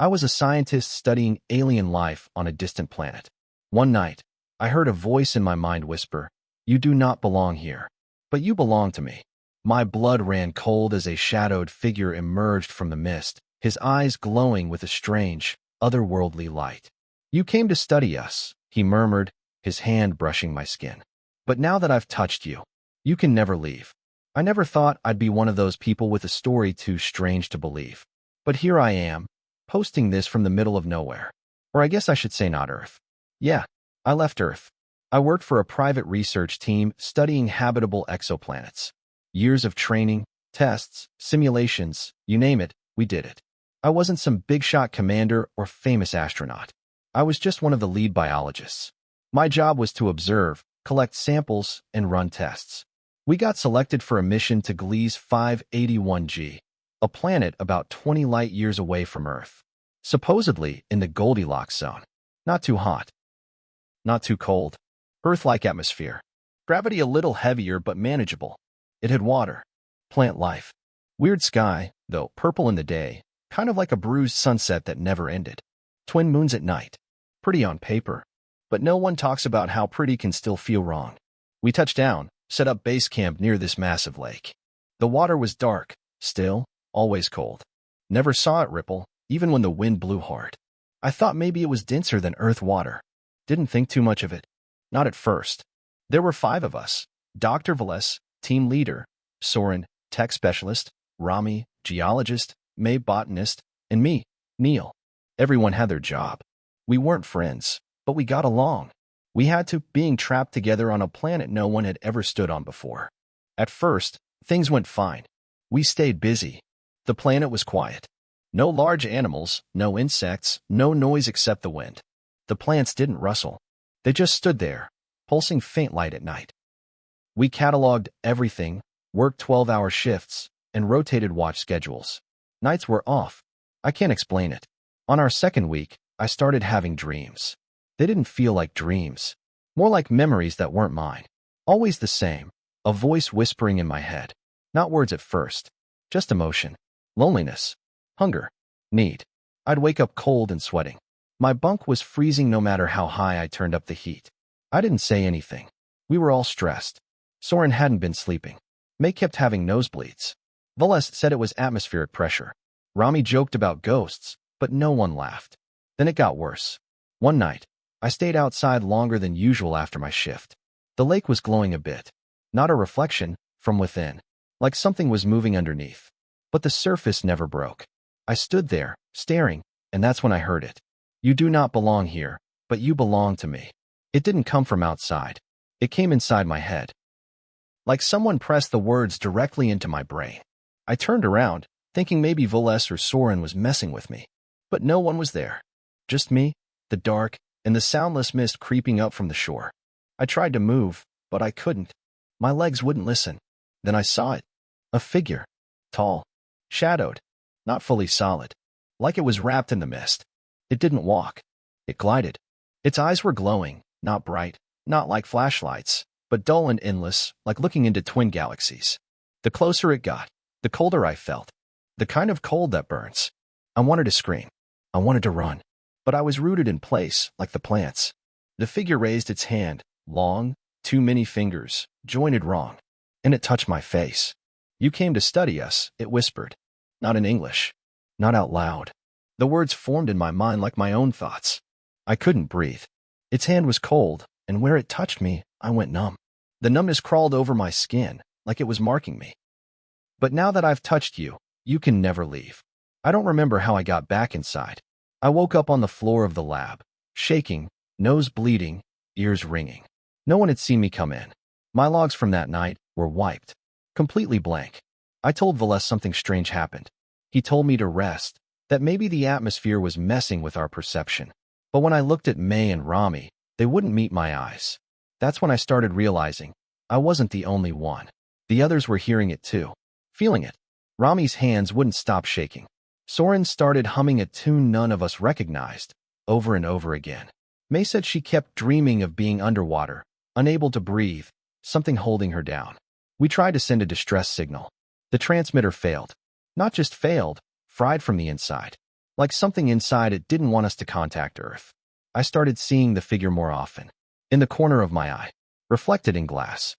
I was a scientist studying alien life on a distant planet. One night, I heard a voice in my mind whisper, "You do not belong here, but you belong to me." My blood ran cold as a shadowed figure emerged from the mist, his eyes glowing with a strange, otherworldly light. "You came to study us," he murmured, his hand brushing my skin. "But now that I've touched you, you can never leave." I never thought I'd be one of those people with a story too strange to believe. But here I am, posting this from the middle of nowhere. Or I guess I should say not Earth. Yeah, I left Earth. I worked for a private research team studying habitable exoplanets. Years of training, tests, simulations, you name it, we did it. I wasn't some big-shot commander or famous astronaut. I was just one of the lead biologists. My job was to observe, collect samples, and run tests. We got selected for a mission to Gliese 581G, a planet about 20 light-years away from Earth. Supposedly in the Goldilocks zone. Not too hot. Not too cold. Earth-like atmosphere. Gravity a little heavier but manageable. It had water. Plant life. Weird sky, though, purple in the day, kind of like a bruised sunset that never ended. Twin moons at night. Pretty on paper. But no one talks about how pretty can still feel wrong. We touched down, set up base camp near this massive lake. The water was dark, still, always cold. Never saw it ripple, even when the wind blew hard. I thought maybe it was denser than Earth water. Didn't think too much of it. Not at first. There were 5 of us. Dr. Velez, team leader, Soren, tech specialist, Rami, geologist, May, botanist, and me, Neil. Everyone had their job. We weren't friends, but we got along. We had to, being trapped together on a planet no one had ever stood on before. At first, things went fine. We stayed busy. The planet was quiet. No large animals, no insects, no noise except the wind. The plants didn't rustle. They just stood there, pulsing faint light at night. We cataloged everything, worked 12-hour shifts, and rotated watch schedules. Nights were off. I can't explain it. On our second week, I started having dreams. They didn't feel like dreams. More like memories that weren't mine. Always the same. A voice whispering in my head. Not words at first. Just emotion. Loneliness. Hunger. Need. I'd wake up cold and sweating. My bunk was freezing no matter how high I turned up the heat. I didn't say anything. We were all stressed. Soren hadn't been sleeping. May kept having nosebleeds. Velez said it was atmospheric pressure. Rami joked about ghosts, but no one laughed. Then it got worse. One night, I stayed outside longer than usual after my shift. The lake was glowing a bit. Not a reflection, from within. Like something was moving underneath. But the surface never broke. I stood there, staring, and that's when I heard it. "You do not belong here, but you belong to me." It didn't come from outside. It came inside my head. Like someone pressed the words directly into my brain. I turned around, thinking maybe Velez or Soren was messing with me. But no one was there. Just me, the dark, and the soundless mist creeping up from the shore. I tried to move, but I couldn't. My legs wouldn't listen. Then I saw it. A figure. Tall. Shadowed. Not fully solid. Like it was wrapped in the mist. It didn't walk. It glided. Its eyes were glowing, not bright, not like flashlights, but dull and endless, like looking into twin galaxies. The closer it got, the colder I felt. The kind of cold that burns. I wanted to scream. I wanted to run. But I was rooted in place, like the plants. The figure raised its hand, long, too many fingers, jointed wrong. And it touched my face. "You came to study us," it whispered. Not in English. Not out loud. The words formed in my mind like my own thoughts. I couldn't breathe. Its hand was cold, and where it touched me, I went numb. The numbness crawled over my skin, like it was marking me. "But now that I've touched you, you can never leave." I don't remember how I got back inside. I woke up on the floor of the lab, shaking, nose bleeding, ears ringing. No one had seen me come in. My logs from that night were wiped. Completely blank. I told Velez something strange happened. He told me to rest, that maybe the atmosphere was messing with our perception. But when I looked at May and Rami, they wouldn't meet my eyes. That's when I started realizing I wasn't the only one. The others were hearing it too, feeling it. Rami's hands wouldn't stop shaking. Soren started humming a tune none of us recognized, over and over again. May said she kept dreaming of being underwater, unable to breathe, something holding her down. We tried to send a distress signal. The transmitter failed. Not just failed, fried from the inside. Like something inside it didn't want us to contact Earth. I started seeing the figure more often, in the corner of my eye, reflected in glass.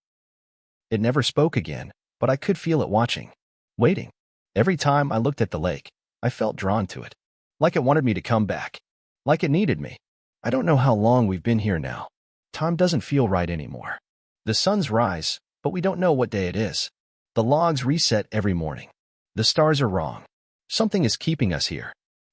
It never spoke again, but I could feel it watching, waiting. Every time I looked at the lake, I felt drawn to it, like it wanted me to come back, like it needed me. I don't know how long we've been here now. Time doesn't feel right anymore. The suns rise, but we don't know what day it is. The logs reset every morning. The stars are wrong. Something is keeping us here.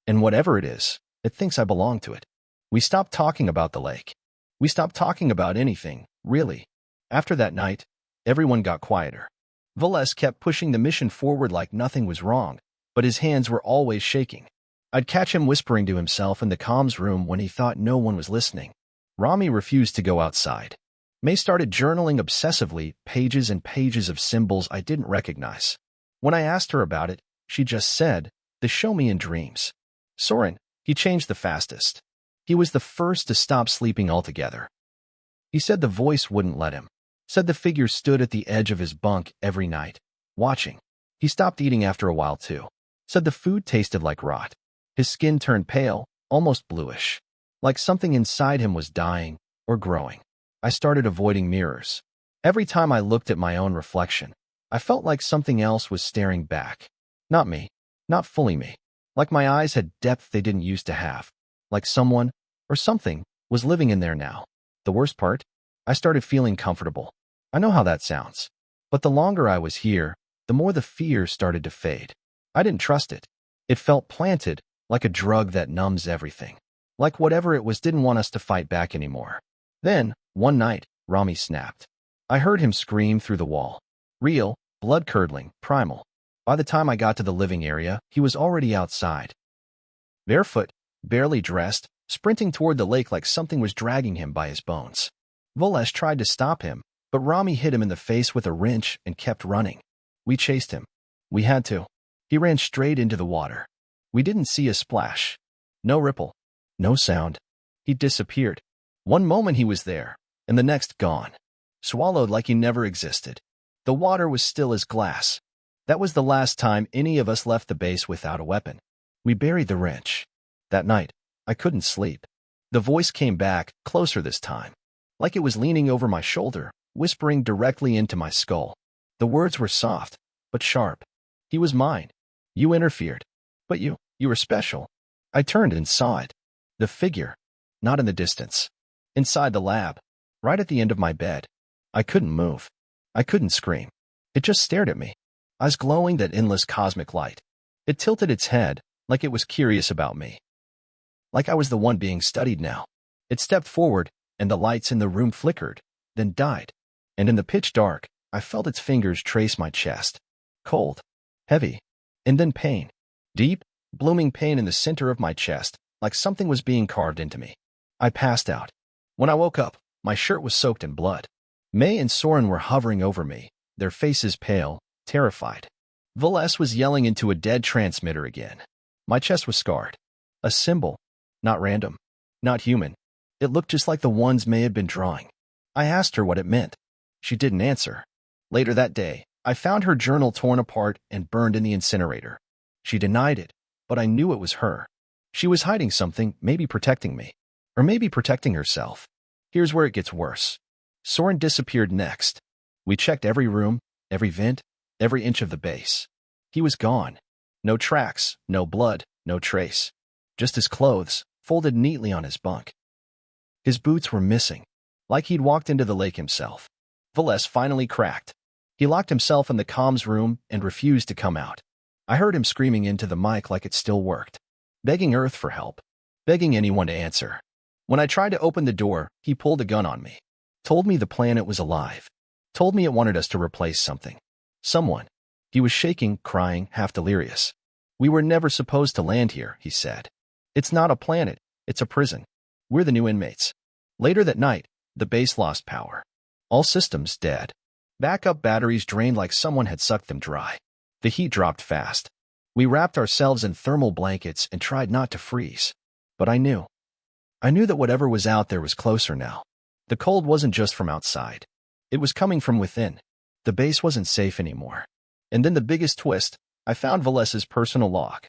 And whatever it is, it thinks I belong to it. We stopped talking about the lake. We stopped talking about anything, really. After that night, everyone got quieter. Veles kept pushing the mission forward like nothing was wrong, but his hands were always shaking. I'd catch him whispering to himself in the comms room when he thought no one was listening. Rami refused to go outside. May started journaling obsessively, pages and pages of symbols I didn't recognize. When I asked her about it, she just said, "They show me in dreams." Soren, he changed the fastest. He was the first to stop sleeping altogether. He said the voice wouldn't let him. Said the figure stood at the edge of his bunk every night, watching. He stopped eating after a while too. Said the food tasted like rot. His skin turned pale, almost bluish, like something inside him was dying or growing. I started avoiding mirrors. Every time I looked at my own reflection, I felt like something else was staring back. Not me, not fully me. Like my eyes had depth they didn't used to have. Like someone, or something, was living in there now. The worst part? I started feeling comfortable. I know how that sounds. But the longer I was here, the more the fear started to fade. I didn't trust it. It felt planted, like a drug that numbs everything. Like whatever it was didn't want us to fight back anymore. Then, one night, Rami snapped. I heard him scream through the wall. Real, blood-curdling, primal. By the time I got to the living area, he was already outside. Barefoot, barely dressed, sprinting toward the lake like something was dragging him by his bones. Voles tried to stop him, but Rami hit him in the face with a wrench and kept running. We chased him. We had to. He ran straight into the water. We didn't see a splash. No ripple. No sound. He disappeared. One moment he was there, and the next gone. Swallowed like he never existed. The water was still as glass. That was the last time any of us left the base without a weapon. We buried the wrench. That night, I couldn't sleep. The voice came back, closer this time. Like it was leaning over my shoulder, whispering directly into my skull. The words were soft, but sharp. He was mine. You interfered. But you were special. I turned and saw it. The figure. Not in the distance. Inside the lab. Right at the end of my bed. I couldn't move. I couldn't scream. It just stared at me. Eyes glowing that endless cosmic light. It tilted its head, like it was curious about me. Like I was the one being studied now. It stepped forward, and the lights in the room flickered, then died. And in the pitch dark, I felt its fingers trace my chest. Cold. Heavy. And then pain. Deep, blooming pain in the center of my chest, like something was being carved into me. I passed out. When I woke up, my shirt was soaked in blood. May and Soren were hovering over me, their faces pale, terrified. Voles was yelling into a dead transmitter again. My chest was scarred. A symbol. Not random. Not human. It looked just like the ones May had been drawing. I asked her what it meant. She didn't answer. Later that day, I found her journal torn apart and burned in the incinerator. She denied it, but I knew it was her. She was hiding something, maybe protecting me. Or maybe protecting herself. Here's where it gets worse. Soren disappeared next. We checked every room, every vent, every inch of the base. He was gone. No tracks, no blood, no trace. Just his clothes, folded neatly on his bunk. His boots were missing, like he'd walked into the lake himself. Voles finally cracked. He locked himself in the comms room and refused to come out. I heard him screaming into the mic like it still worked. Begging Earth for help. Begging anyone to answer. When I tried to open the door, he pulled a gun on me. Told me the planet was alive. Told me it wanted us to replace something. Someone. He was shaking, crying, half delirious. We were never supposed to land here, he said. It's not a planet, it's a prison. We're the new inmates. Later that night, the base lost power. All systems dead. Backup batteries drained like someone had sucked them dry. The heat dropped fast. We wrapped ourselves in thermal blankets and tried not to freeze. But I knew. I knew that whatever was out there was closer now. The cold wasn't just from outside. It was coming from within. The base wasn't safe anymore. And then the biggest twist, I found Voles's personal log.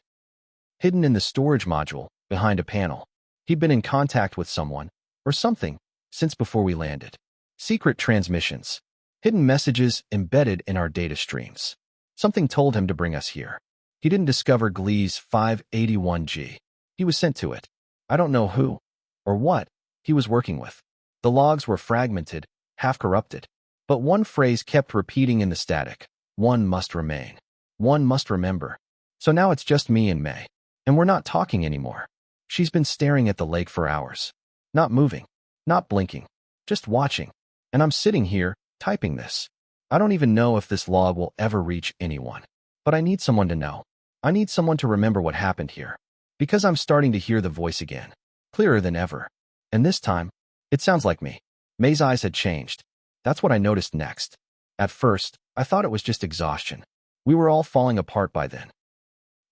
hidden in the storage module, behind a panel. He'd been in contact with someone, or something, since before we landed. Secret transmissions. Hidden messages embedded in our data streams. Something told him to bring us here. He didn't discover Glee's 581G. He was sent to it. I don't know who, or what, he was working with. The logs were fragmented, half-corrupted. But one phrase kept repeating in the static. One must remain. One must remember. So now it's just me and May. And we're not talking anymore. She's been staring at the lake for hours. Not moving. Not blinking. Just watching. And I'm sitting here, typing this. I don't even know if this log will ever reach anyone. But I need someone to know. I need someone to remember what happened here. Because I'm starting to hear the voice again. Clearer than ever. And this time, it sounds like me. May's eyes had changed. That's what I noticed next. At first, I thought it was just exhaustion. We were all falling apart by then.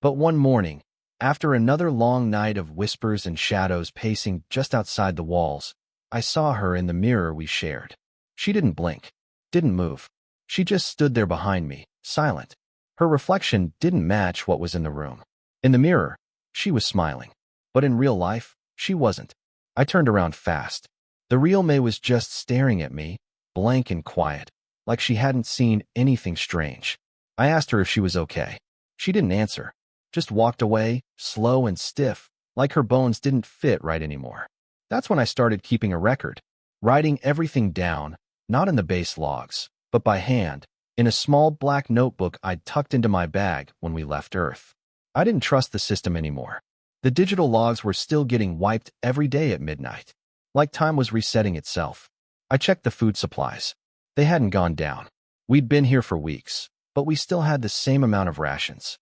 But one morning, after another long night of whispers and shadows pacing just outside the walls, I saw her in the mirror we shared. She didn't blink, didn't move. She just stood there behind me, silent. Her reflection didn't match what was in the room. In the mirror, she was smiling. But in real life, she wasn't. I turned around fast. The real May was just staring at me, blank and quiet, like she hadn't seen anything strange. I asked her if she was okay. She didn't answer, just walked away, slow and stiff, like her bones didn't fit right anymore. That's when I started keeping a record, writing everything down, not in the base logs, but by hand, in a small black notebook I'd tucked into my bag when we left Earth. I didn't trust the system anymore. The digital logs were still getting wiped every day at midnight, like time was resetting itself. I checked the food supplies. They hadn't gone down. We'd been here for weeks, but we still had the same amount of rations.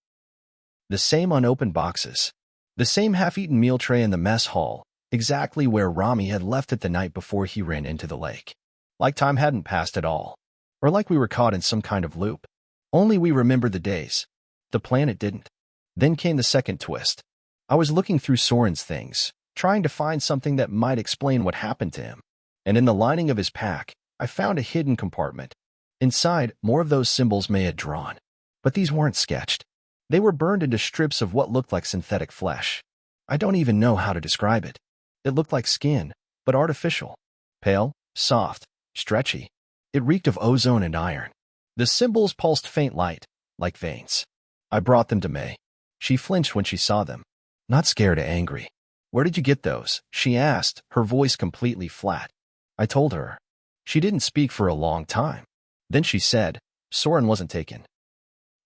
The same unopened boxes. The same half-eaten meal tray in the mess hall, exactly where Rami had left it the night before he ran into the lake. Like time hadn't passed at all. Or like we were caught in some kind of loop. Only we remembered the days. The planet didn't. Then came the second twist. I was looking through Soren's things, trying to find something that might explain what happened to him. And in the lining of his pack, I found a hidden compartment. Inside, more of those symbols May had drawn. But these weren't sketched. They were burned into strips of what looked like synthetic flesh. I don't even know how to describe it. It looked like skin, but artificial. Pale, soft, stretchy. It reeked of ozone and iron. The symbols pulsed faint light, like veins. I brought them to May. She flinched when she saw them. Not scared or angry. Where did you get those? She asked, her voice completely flat. I told her. She didn't speak for a long time. Then she said, Soren wasn't taken.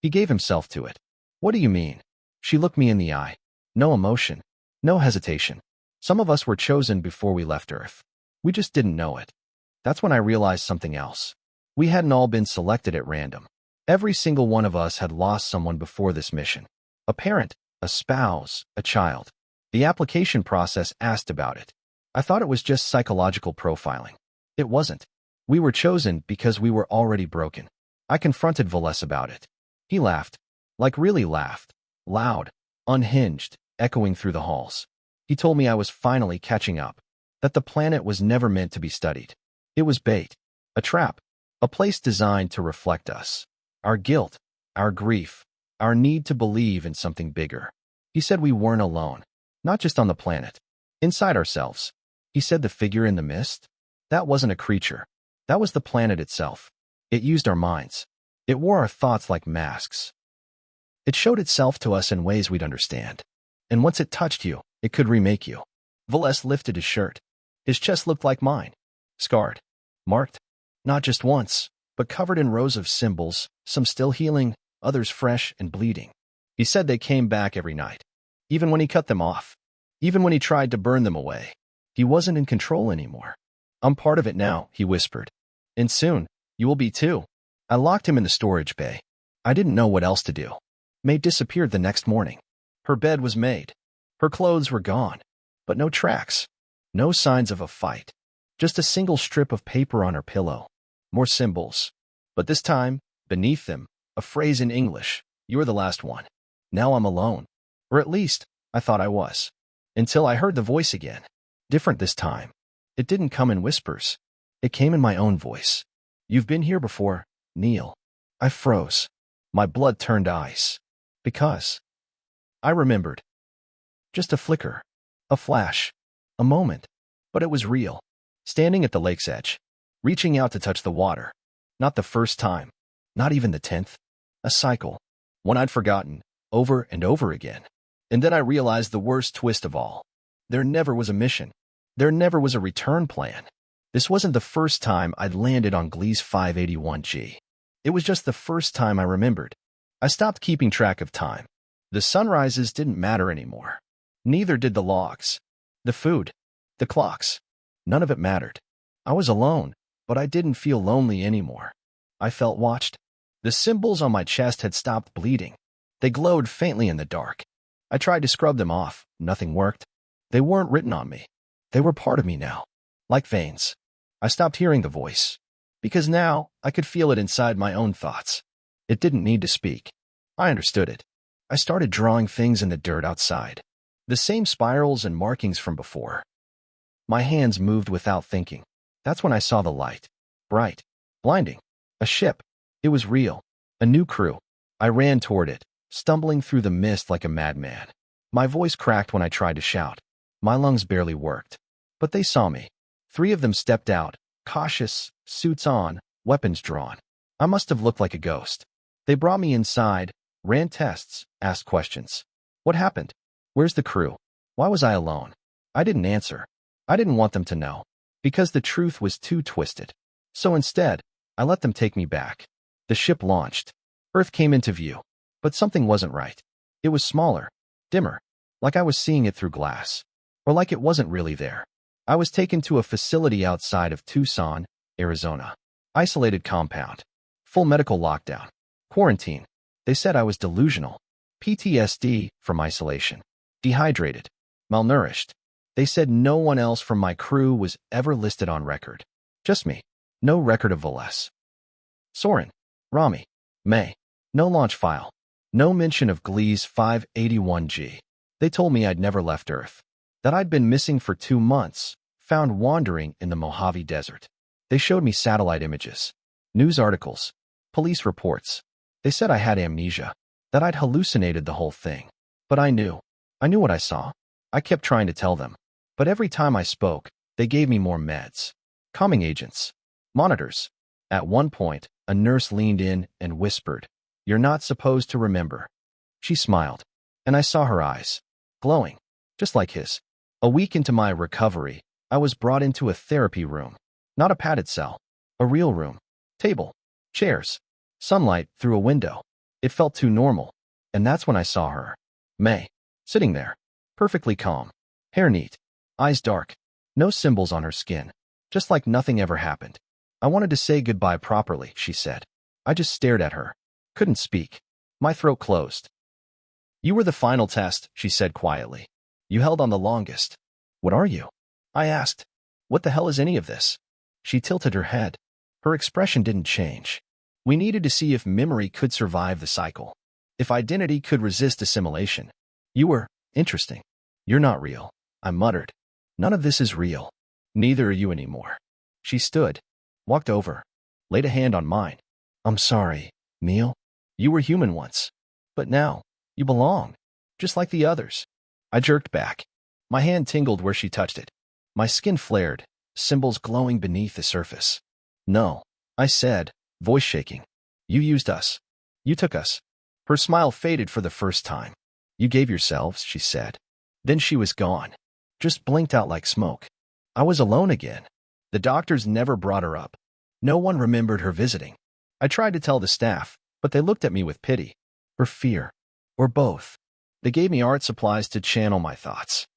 He gave himself to it. What do you mean? She looked me in the eye. No emotion. No hesitation. Some of us were chosen before we left Earth. We just didn't know it. That's when I realized something else. We hadn't all been selected at random. Every single one of us had lost someone before this mission. A parent, a spouse, a child. The application process asked about it. I thought it was just psychological profiling. It wasn't. We were chosen because we were already broken. I confronted Veles about it. He laughed. Like really laughed. Loud. Unhinged. Echoing through the halls. He told me I was finally catching up. That the planet was never meant to be studied. It was bait. A trap. A place designed to reflect us. Our guilt. Our grief. Our need to believe in something bigger. He said we weren't alone. Not just on the planet. Inside ourselves. He said the figure in the mist? That wasn't a creature. That was the planet itself. It used our minds. It wore our thoughts like masks. It showed itself to us in ways we'd understand. And once it touched you, it could remake you. Veles lifted his shirt. His chest looked like mine. Scarred. Marked. Not just once, but covered in rows of symbols, some still healing, others fresh and bleeding. He said they came back every night. Even when he cut them off. Even when he tried to burn them away. He wasn't in control anymore. I'm part of it now, he whispered. And soon, you will be too. I locked him in the storage bay. I didn't know what else to do. May disappeared the next morning. Her bed was made. Her clothes were gone. But no tracks. No signs of a fight. Just a single strip of paper on her pillow. More symbols. But this time, beneath them, a phrase in English. You're the last one. Now I'm alone. Or at least, I thought I was. Until I heard the voice again. Different this time. It didn't come in whispers. It came in my own voice. You've been here before, Neil. I froze. My blood turned ice. Because I remembered. Just a flicker, a flash, a moment. But it was real. Standing at the lake's edge, reaching out to touch the water. Not the first time, not even the 10th. A cycle, one I'd forgotten, over and over again. And then I realized the worst twist of all. There never was a mission. There never was a return plan. This wasn't the first time I'd landed on Glee's 581G. It was just the first time I remembered. I stopped keeping track of time. The sunrises didn't matter anymore. Neither did the logs, the food, the clocks. None of it mattered. I was alone, but I didn't feel lonely anymore. I felt watched. The symbols on my chest had stopped bleeding. They glowed faintly in the dark. I tried to scrub them off. Nothing worked. They weren't written on me. They were part of me now, like veins. I stopped hearing the voice, because now I could feel it inside my own thoughts. It didn't need to speak. I understood it. I started drawing things in the dirt outside. The same spirals and markings from before. My hands moved without thinking. That's when I saw the light. Bright. Blinding. A ship. It was real. A new crew. I ran toward it, stumbling through the mist like a madman. My voice cracked when I tried to shout. My lungs barely worked. But they saw me. 3 of them stepped out, cautious, suits on, weapons drawn. I must have looked like a ghost. They brought me inside, ran tests, asked questions. What happened? Where's the crew? Why was I alone? I didn't answer. I didn't want them to know, because the truth was too twisted. So instead, I let them take me back. The ship launched. Earth came into view. But something wasn't right. It was smaller, dimmer, like I was seeing it through glass, or like it wasn't really there. I was taken to a facility outside of Tucson, Arizona. Isolated compound. Full medical lockdown. Quarantine. They said I was delusional. PTSD from isolation. Dehydrated. Malnourished. They said no one else from my crew was ever listed on record. Just me. No record of Velez. Soren. Rami. May. No launch file. No mention of Glee's 581G. They told me I'd never left Earth. That I'd been missing for 2 months, found wandering in the Mojave Desert. They showed me satellite images, news articles, police reports. They said I had amnesia, that I'd hallucinated the whole thing. But I knew. I knew what I saw. I kept trying to tell them. But every time I spoke, they gave me more meds. Calming agents. Monitors. At one point, a nurse leaned in and whispered, "You're not supposed to remember." She smiled, and I saw her eyes, glowing, just like his. A week into my recovery, I was brought into a therapy room. Not a padded cell. A real room. Table. Chairs. Sunlight through a window. It felt too normal. And that's when I saw her. May. Sitting there. Perfectly calm. Hair neat. Eyes dark. No symbols on her skin. Just like nothing ever happened. "I wanted to say goodbye properly," she said. I just stared at her. Couldn't speak. My throat closed. "You were the final test," she said quietly. "You held on the longest." "What are you?" I asked. "What the hell is any of this?" She tilted her head. Her expression didn't change. "We needed to see if memory could survive the cycle. If identity could resist assimilation. You were interesting. You're not real," I muttered. "None of this is real. Neither are you anymore." She stood, walked over, laid a hand on mine. "I'm sorry, Neil. You were human once. But now, you belong. Just like the others." I jerked back. My hand tingled where she touched it. My skin flared, symbols glowing beneath the surface. "No," I said, voice shaking. "You used us. You took us." Her smile faded for the first time. "You gave yourselves," she said. Then she was gone. Just blinked out like smoke. I was alone again. The doctors never brought her up. No one remembered her visiting. I tried to tell the staff, but they looked at me with pity. Or fear. Or both. They gave me art supplies to channel my thoughts.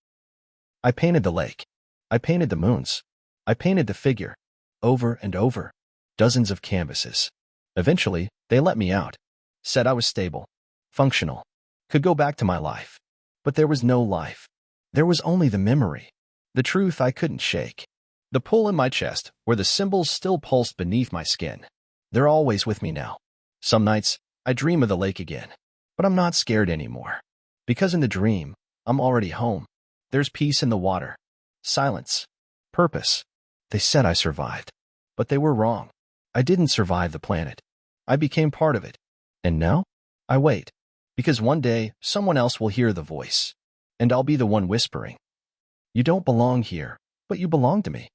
I painted the lake. I painted the moons. I painted the figure. Over and over. Dozens of canvases. Eventually, they let me out. Said I was stable. Functional. Could go back to my life. But there was no life. There was only the memory. The truth I couldn't shake. The pull in my chest, where the symbols still pulsed beneath my skin. They're always with me now. Some nights, I dream of the lake again. But I'm not scared anymore. Because in the dream, I'm already home. There's peace in the water. Silence. Purpose. They said I survived. But they were wrong. I didn't survive the planet. I became part of it. And now? I wait. Because one day, someone else will hear the voice. and I'll be the one whispering. You don't belong here, but you belong to me.